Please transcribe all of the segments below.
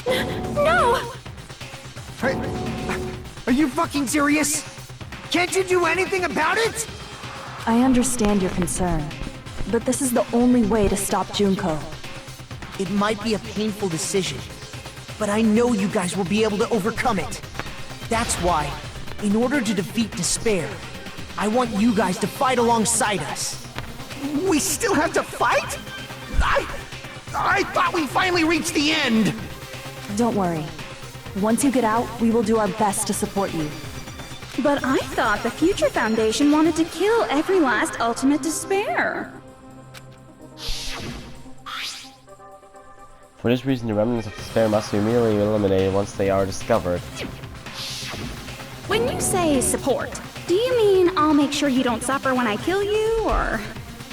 No! Are you fucking serious? Can't you do anything about it? I understand your concern, but this is the only way to stop Junko. It might be a painful decision, but I know you guys will be able to overcome it. That's why, in order to defeat despair, I want you guys to fight alongside us. We still have to fight? I thought we finally reached the end! Don't worry. Once you get out, we will do our best to support you. But I thought the Future Foundation wanted to kill every last ultimate despair. For this reason, the remnants of despair must be immediately eliminated once they are discovered. When you say support, do you mean I'll make sure you don't suffer when I kill you, or...?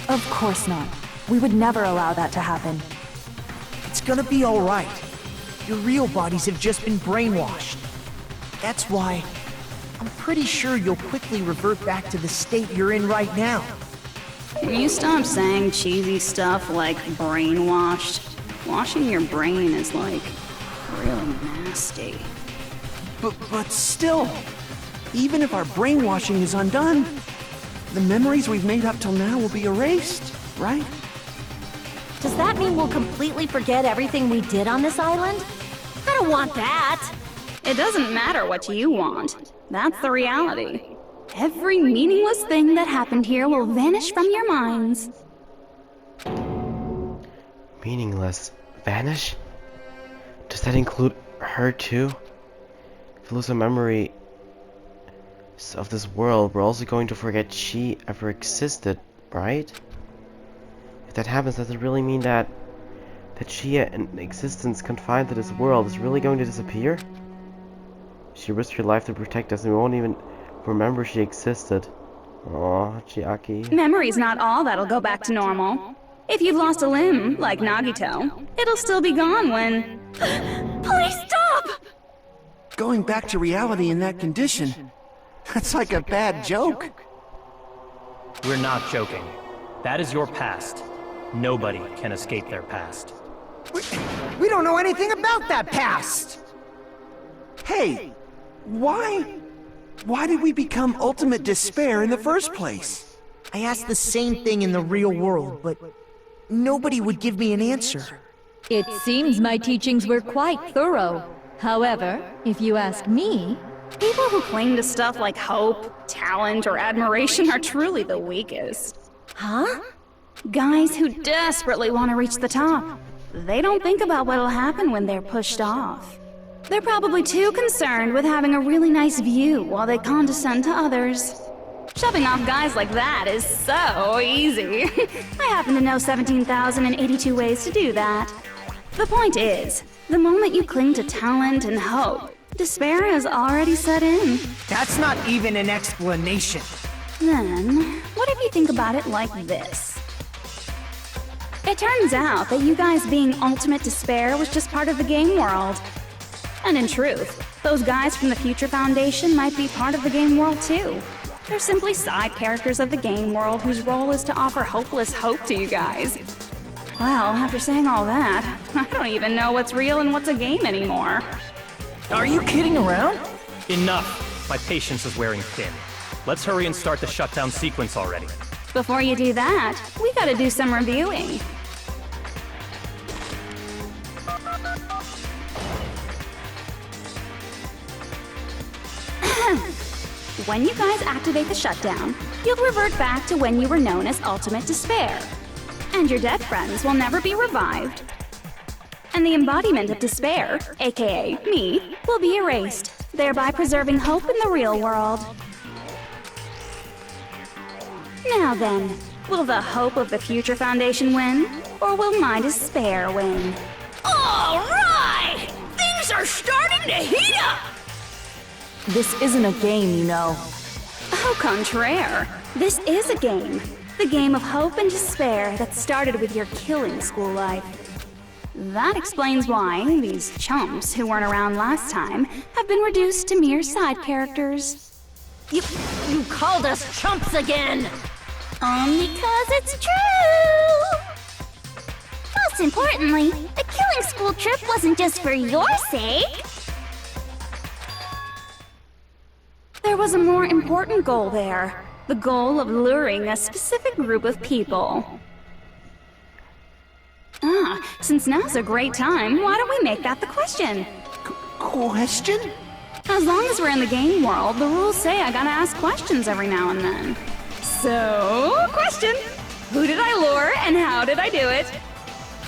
Of course not. We would never allow that to happen. It's gonna be alright. Your real bodies have just been brainwashed. That's why I'm pretty sure you'll quickly revert back to the state you're in right now. Can you stop saying cheesy stuff like brainwashed? Washing your brain is like really nasty. But still, even if our brainwashing is undone, the memories we've made up till now will be erased, right? Does that mean we'll completely forget everything we did on this island? I don't want that! It doesn't matter what you want. That's the reality. Every meaningless thing that happened here will vanish from your minds. Meaningless? Vanish? Does that include her too? If we lose a memory of this world, we're also going to forget she ever existed, right? If that happens, does it really mean that she, an existence confined to this world, is really going to disappear? She risked her life to protect us and we won't even remember she existed. Aw, Chiaki. Memory's not all that'll go back to normal. If you've lost a limb, like Nagito, it'll still be gone when... Please stop! Going back to reality in that condition, that's like a bad joke. We're not joking. That is your past. Nobody can escape their past. We don't know anything about that past! Hey, why did we become ultimate despair in the first place? I asked the same thing in the real world, but nobody would give me an answer. It seems my teachings were quite thorough. However, if you ask me... People who cling to stuff like hope, talent, or admiration are truly the weakest. Huh? Guys who desperately want to reach the top. They don't think about what'll happen when they're pushed off. They're probably too concerned with having a really nice view while they condescend to others. Shoving off guys like that is so easy. I happen to know 17,082 ways to do that. The point is, the moment you cling to talent and hope, despair has already set in. That's not even an explanation. Then, what if you think about it like this? It turns out that you guys being ultimate despair was just part of the game world. And in truth, those guys from the Future Foundation might be part of the game world too. They're simply side characters of the game world whose role is to offer hopeless hope to you guys. Well, after saying all that, I don't even know what's real and what's a game anymore. Are you kidding around? Enough. My patience is wearing thin. Let's hurry and start the shutdown sequence already. Before you do that, we gotta do some reviewing. When you guys activate the shutdown, you'll revert back to when you were known as Ultimate Despair. And your dead friends will never be revived. And the embodiment of despair, aka me, will be erased, thereby preserving hope in the real world. Now then, will the hope of the Future Foundation win, or will my despair win? All right! Things are starting to heat up! This isn't a game, you know. Au contraire, this is a game. The game of hope and despair that started with your killing school life. That explains why these chumps who weren't around last time have been reduced to mere side characters. You called us chumps again! Because it's true! Most importantly, the killing school whole trip wasn't just for your sake. There was a more important goal there. The goal of luring a specific group of people. Ah, since now's a great time, why don't we make that the question? Question? As long as we're in the game world, the rules say I gotta ask questions every now and then. So, question! Who did I lure and how did I do it?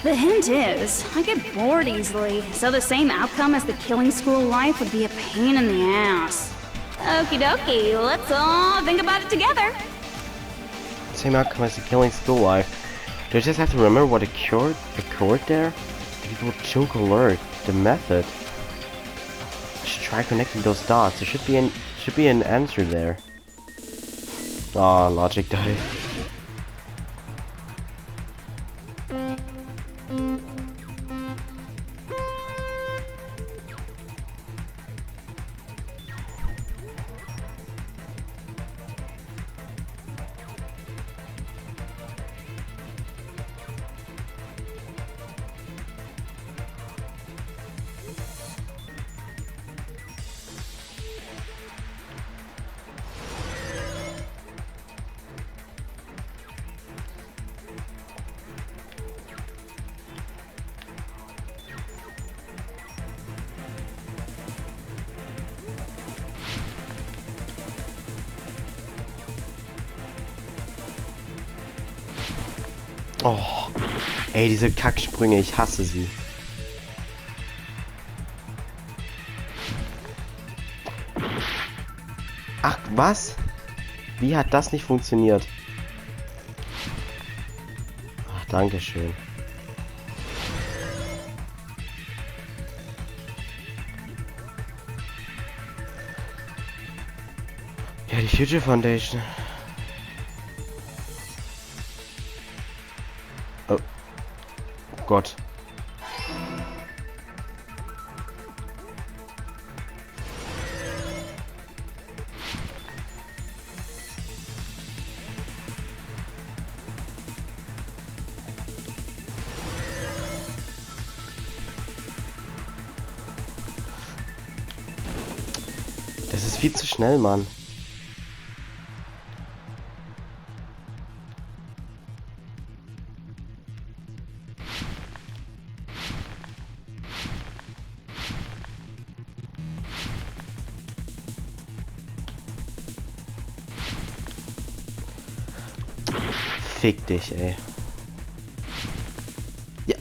The hint is, I get bored easily, so the same outcome as the killing school life would be a pain in the ass. Okie dokie, let's all think about it together. Same outcome as the killing school life. Do I just have to remember what occurred there? People chunk alert. The method. I should try connecting those dots. There should be an answer there. Ah, logic died. Oh, ey, diese Kacksprünge, ich hasse sie. Ach, was? Wie hat das nicht funktioniert? Ach, dankeschön. Ja, die Future Foundation. Oh Gott. Das ist viel zu schnell, Mann. Fick dich, ey. Ja.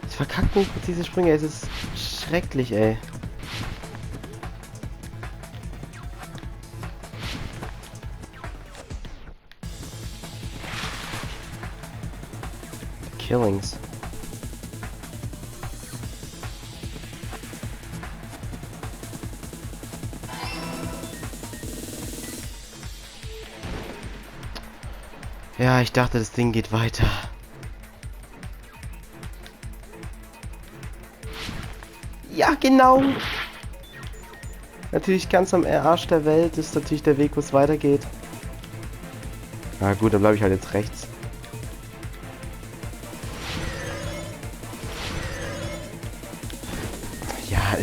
Ich verkacke nicht mit diese Sprünge, es ist schrecklich, ey. Killings. Ja, ich dachte, das Ding geht weiter. Ja, genau. Natürlich ganz am Arsch der Welt ist natürlich der Weg, wo es weitergeht. Na gut, dann bleibe ich halt jetzt rechts. Ja,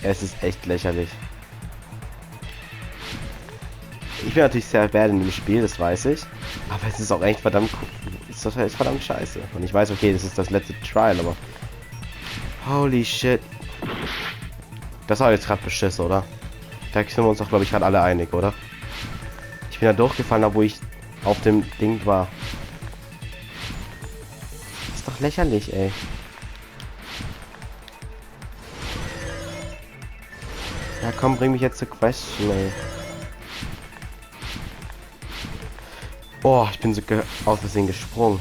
es ist echt lächerlich. Ich bin natürlich sehr bad in dem Spiel, das weiß ich. Aber es ist auch echt verdammt scheiße. Und ich weiß, okay, das ist das letzte Trial, aber... Holy shit. Das war jetzt gerade beschissen, oder? Da sind wir uns doch, glaube ich, gerade alle einig, oder? Ich bin da durchgefallen, obwohl ich auf dem Ding war. Das ist doch lächerlich, ey. Ja, komm, bring mich jetzt zur Question, ey. Oh, ich bin so aus Versehen gesprungen.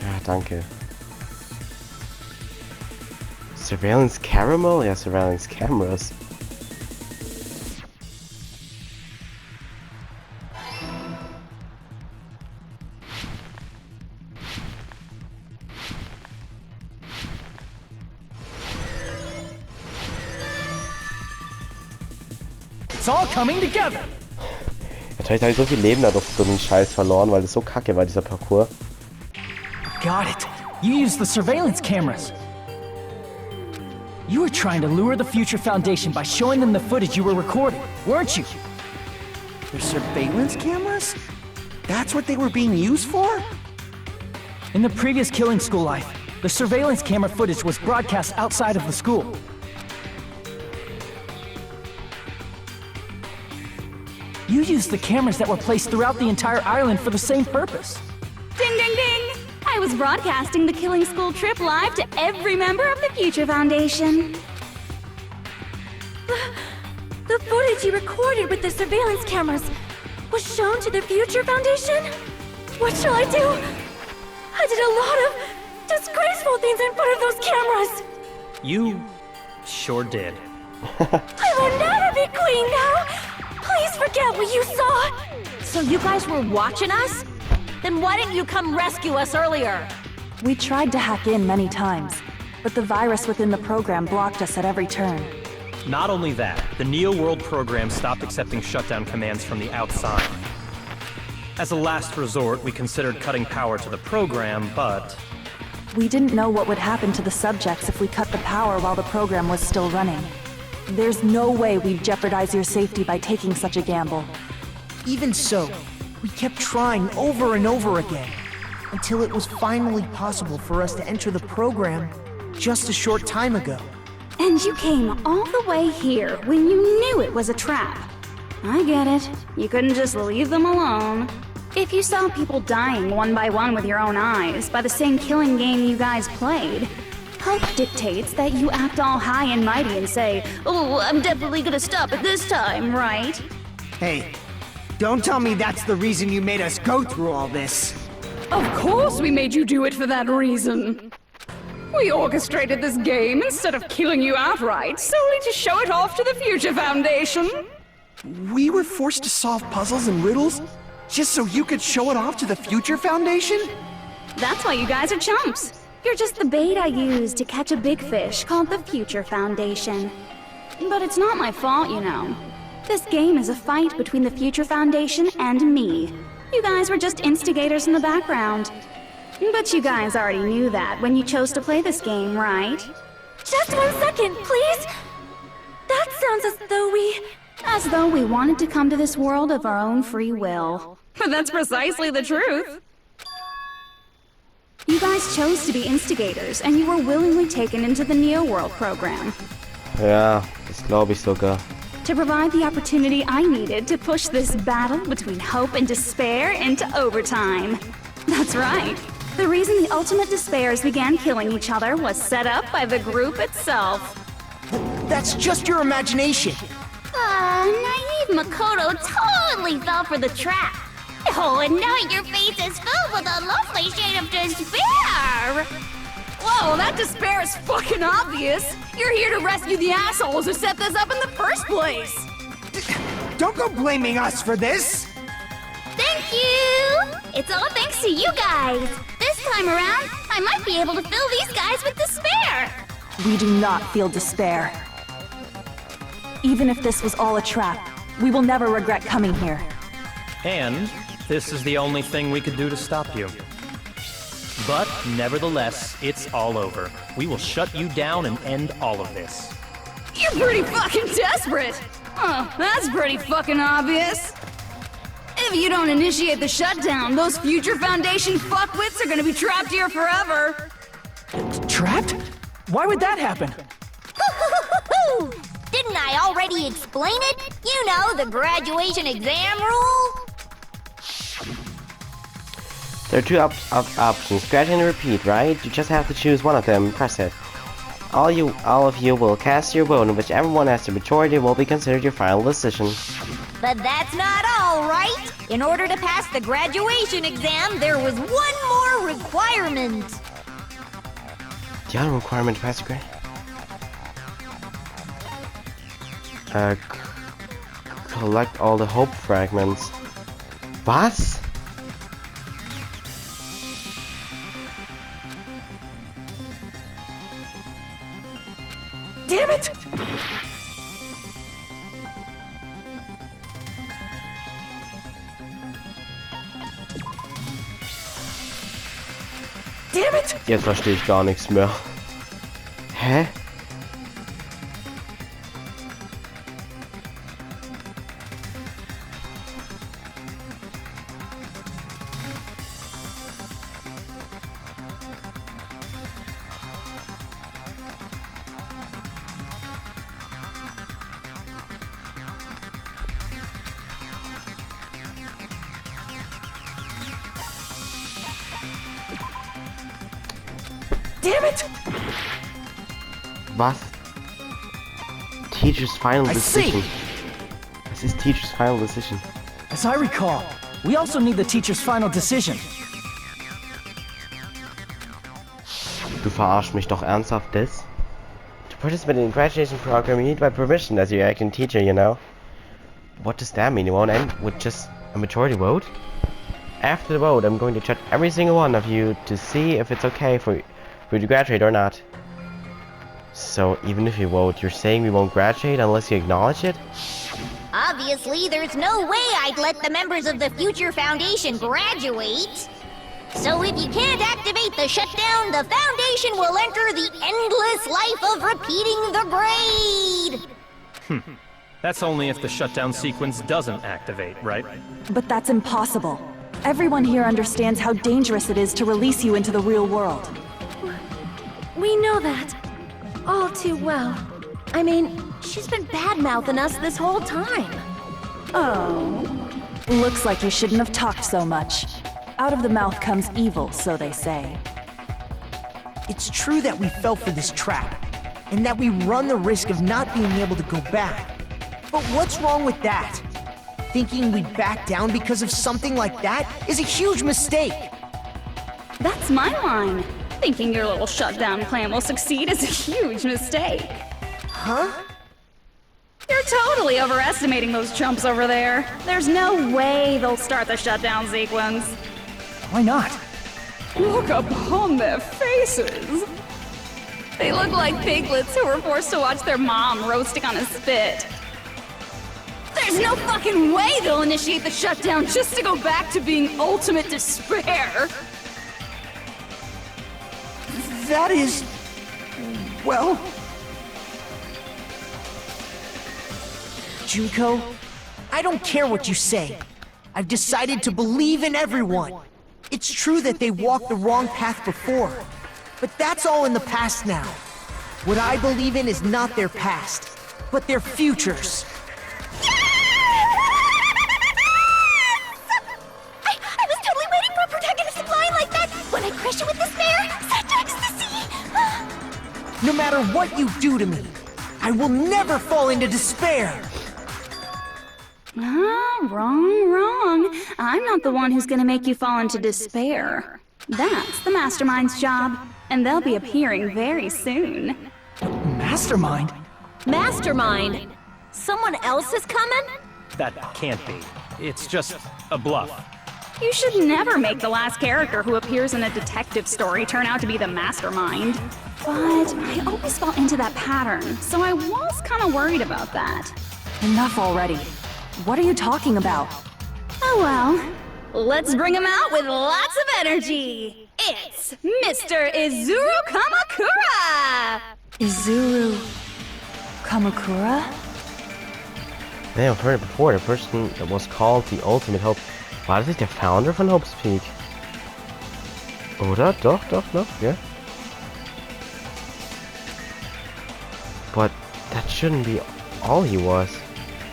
Ja, danke. Surveillance Caramel? Ja, Surveillance Cameras. It's all coming together. Wahrscheinlich habe ich so viel Leben dadurch durch den Scheiß verloren, weil das so kacke war, dieser Parcours. Got it. You used the surveillance cameras. You were trying to lure the Future Foundation by showing them the footage you were recording, weren't you? The surveillance cameras? That's what they were being used for? In the previous Killing School life, the surveillance camera footage was broadcast outside of the school. You used the cameras that were placed throughout the entire island for the same purpose. Ding ding ding! I was broadcasting the Killing School trip live to every member of the Future Foundation. The footage you recorded with the surveillance cameras was shown to the Future Foundation? What shall I do? I did a lot of disgraceful things in front of those cameras. You sure did. I will never be queen now. Please forget what you saw. So you guys were watching us? Then why didn't you come rescue us earlier? We tried to hack in many times, but the virus within the program blocked us at every turn. Not only that, the Neo World program stopped accepting shutdown commands from the outside. As a last resort, we considered cutting power to the program, but... We didn't know what would happen to the subjects if we cut the power while the program was still running. There's no way we'd jeopardize your safety by taking such a gamble. Even so, we kept trying over and over again, until it was finally possible for us to enter the program just a short time ago. And you came all the way here when you knew it was a trap. I get it. You couldn't just leave them alone. If you saw people dying one by one with your own eyes by the same killing game you guys played, hope dictates that you act all high and mighty and say, "Oh, I'm definitely gonna stop it this time, right?" Hey, don't tell me that's the reason you made us go through all this. Of course we made you do it for that reason. We orchestrated this game instead of killing you outright, solely to show it off to the Future Foundation. We were forced to solve puzzles and riddles just so you could show it off to the Future Foundation? That's why you guys are chumps. You're just the bait I used to catch a big fish called the Future Foundation. But it's not my fault, you know. This game is a fight between the Future Foundation and me. You guys were just instigators in the background. But you guys already knew that when you chose to play this game, right? Just 1 second, please. That sounds As though we wanted to come to this world of our own free will. But that's precisely the truth. You guys chose to be instigators, and you were willingly taken into the Neo World program. Ja, das glaube ich sogar. To provide the opportunity I needed to push this battle between hope and despair into overtime. That's right. The reason the Ultimate Despairs began killing each other was set up by the group itself. That's just your imagination. naive Makoto totally fell for the trap. Oh, and now your face is filled with a lovely shade of despair! Whoa, that despair is fucking obvious! You're here to rescue the assholes who set this up in the first place! Don't go blaming us for this! Thank you! It's all thanks to you guys! This time around, I might be able to fill these guys with despair! We do not feel despair. Even if this was all a trap, we will never regret coming here. And this is the only thing we could do to stop you. But nevertheless, it's all over. We will shut you down and end all of this. You're pretty fucking desperate! Oh, that's pretty fucking obvious. If you don't initiate the shutdown, those Future Foundation fuckwits are gonna be trapped here forever. Trapped? Why would that happen? Didn't I already explain it? You know, the graduation exam rule? There are two options, graduate and repeat, right? You just have to choose one of them, press it. All of you will cast your vote, and whichever one has the majority will be considered your final decision. But that's not all, right? In order to pass the graduation exam, there was one more requirement. The other requirement to pass the grade? Collect all the hope fragments. Was? Damn it! Damn it! Jetzt verstehe ich gar nichts mehr. Hä? Damn it! Was? Teacher's final decision. Was ist Teacher's final decision? As I recall, we also need the teacher's final decision. Du verarschst mich doch ernsthaft, das? To participate in the graduation program, you need my permission as your acting teacher, you know? What does that mean? It won't end with just a majority vote? After the vote, I'm going to check every single one of you to see if it's okay for you to graduate or not. So, even if you vote, you're saying we won't graduate unless you acknowledge it? Obviously, there's no way I'd let the members of the Future Foundation graduate. So if you can't activate the shutdown, the Foundation will enter the endless life of repeating the grade! That's only if the shutdown sequence doesn't activate, right? But that's impossible. Everyone here understands how dangerous it is to release you into the real world. We know that. All too well. I mean, she's been bad-mouthing us this whole time. Oh. Looks like you shouldn't have talked so much. Out of the mouth comes evil, so they say. It's true that we fell for this trap, and that we run the risk of not being able to go back. But what's wrong with that? Thinking we'd back down because of something like that is a huge mistake. That's my line. Thinking your little shutdown plan will succeed is a huge mistake. Huh? You're totally overestimating those chumps over there. There's no way they'll start the shutdown sequence. Why not? Look upon their faces. They look like piglets who were forced to watch their mom roasting on a spit. There's no fucking way they'll initiate the shutdown just to go back to being ultimate despair. That is... well... Junko, I don't care what you say. I've decided to believe in everyone. It's true that they walked the wrong path before, but that's all in the past now. What I believe in is not their past, but their futures. I was totally waiting for a protagonistic line like that when I crush you with despair, such ecstasy! No matter what you do to me, I will never fall into despair. Ah, wrong. I'm not the one who's gonna make you fall into despair. That's the Mastermind's job, and they'll be appearing very soon. Mastermind? Mastermind! Someone else is coming? That can't be. It's just a bluff. You should never make the last character who appears in a detective story turn out to be the Mastermind. But I always fall into that pattern, so I was kinda worried about that. Enough already. What are you talking about? Oh well, let's bring him out with lots of energy. It's Mr. Izuru Kamakura! Izuru... Kamakura? Yeah, I've heard it before. The person that was called the Ultimate Hope. War das nicht der Founder von Hope's Peak? Oder? Doch, yeah. But that shouldn't be all he was.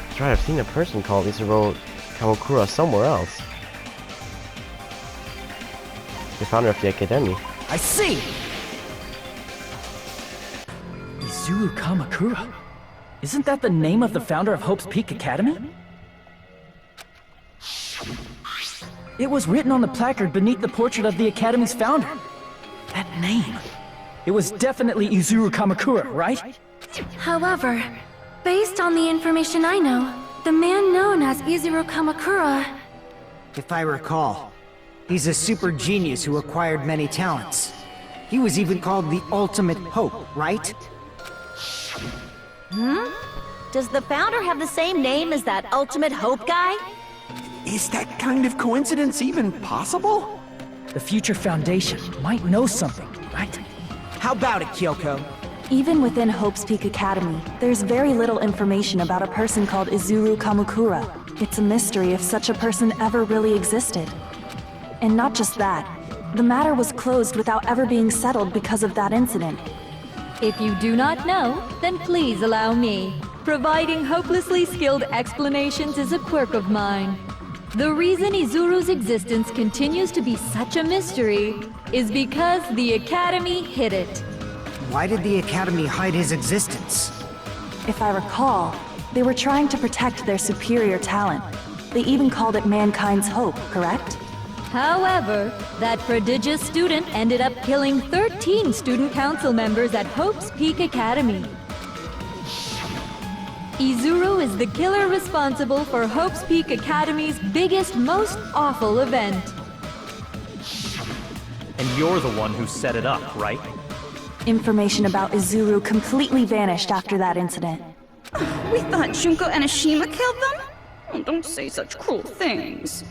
That's right, I've seen a person called Izuru Kamakura somewhere else. The founder of the Academy. I see! Izuru Kamakura? Isn't that the name of the founder of Hope's Peak Academy? It was written on the placard beneath the portrait of the Academy's founder. That name. It was definitely Izuru Kamakura, right? However, based on the information I know, the man known as Izuru Kamakura... If I recall, he's a super genius who acquired many talents. He was even called the Ultimate Hope, right? Does the founder have the same name as that Ultimate Hope guy? Is that kind of coincidence even possible? The Future Foundation might know something, right? How about it, Kyoko? Even within Hope's Peak Academy, there's very little information about a person called Izuru Kamakura. It's a mystery if such a person ever really existed. And not just that, the matter was closed without ever being settled because of that incident. If you do not know, then please allow me. Providing hopelessly skilled explanations is a quirk of mine. The reason Izuru's existence continues to be such a mystery is because the Academy hid it. Why did the Academy hide his existence? If I recall, they were trying to protect their superior talent. They even called it mankind's hope, correct? However, that prodigious student ended up killing 13 student council members at Hope's Peak Academy. Izuru is the killer responsible for Hope's Peak Academy's biggest, most awful event. And you're the one who set it up, right? Information about Izuru completely vanished after that incident. We thought Junko and Ashima killed them? Oh, don't say such cruel things.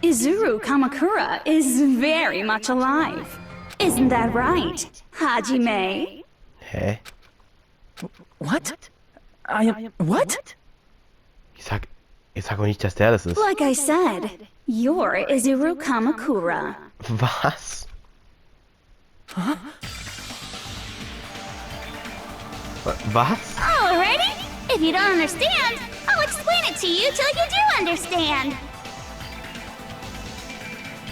Izuru Kamakura is very much alive. Isn't that right, Hajime? Hä? What? What? Ich sag auch nicht, dass der das ist. Like I said, you're Izuru Kamakura. Was? Was? Alrighty. If you don't understand, I'll explain it to you till you do understand.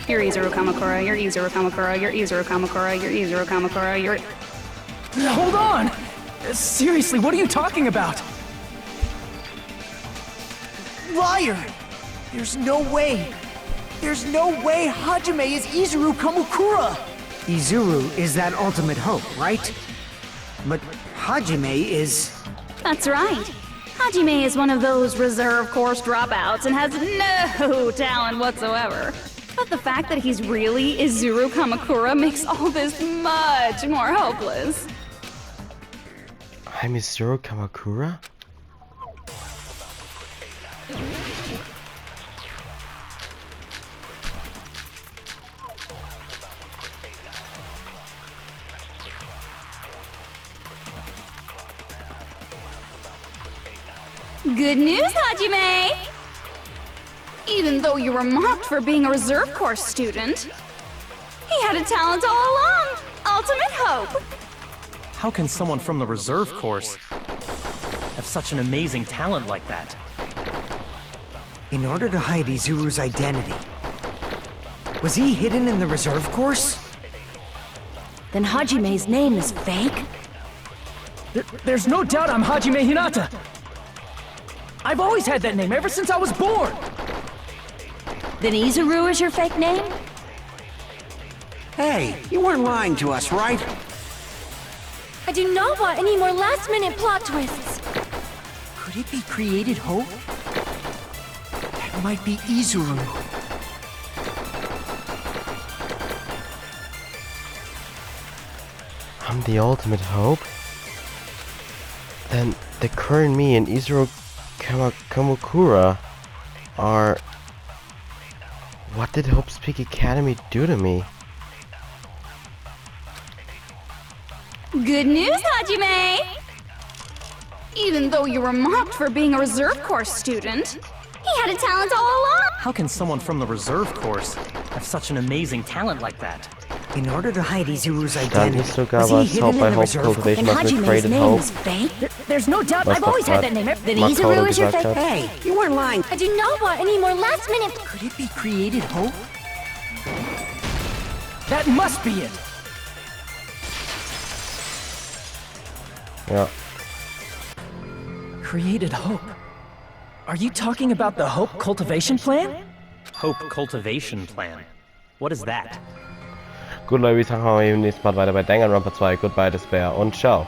You're Izuru Kamakura, you're Izuru Kamakura, you're Izuru Kamakura, you're Izuru Kamakura, you're... Hold on! Seriously, what are you talking about? Liar! There's no way! There's no way Hajime is Izuru Kamakura! Izuru is that ultimate hope, right? But Hajime is... That's right. Hajime is one of those reserve course dropouts and has no talent whatsoever. But the fact that he's really Izuru Kamakura makes all this much more hopeless. I'm Izuru Kamakura? Good news, Hajime! Even though you were mocked for being a reserve course student, he had a talent all along! Ultimate hope! How can someone from the reserve course have such an amazing talent like that? In order to hide Izuru's identity. Was he hidden in the reserve course? Then Hajime's name is fake? There's no doubt I'm Hajime Hinata! I've always had that name ever since I was born! Then Izuru is your fake name? Hey, you weren't lying to us, right? I do not want any more last-minute plot twists. Could it be created hope? That might be Izuru. I'm the ultimate hope? Then the current me and Izuru Kamakura are... What did Hope's Peak Academy do to me? Good news, Hajime! Even though you were mocked for being a reserve course student, he had a talent all along! How can someone from the reserve course have such an amazing talent like that? In order to hide Izuru's Dann identity, ist sogar was he was hidden Hope in bei the Hope reserve course? Cultivation, And was mit Hajime's Created name Hope. is fake? There's no doubt Was I've doch always had grad that name ever... Then Makoto Izuru is your gesagt fake hat. Hey, you weren't lying. I do not want any more last-minute... Could it be created hope? That must be it! Ja. Created hope. Are you talking about the Hope Cultivation Plan? Hope Cultivation Plan. What is that? Gut, Leute, wir sagen mal im nächsten Part weiter bei Danganronpa 2. Goodbye, Despair und ciao.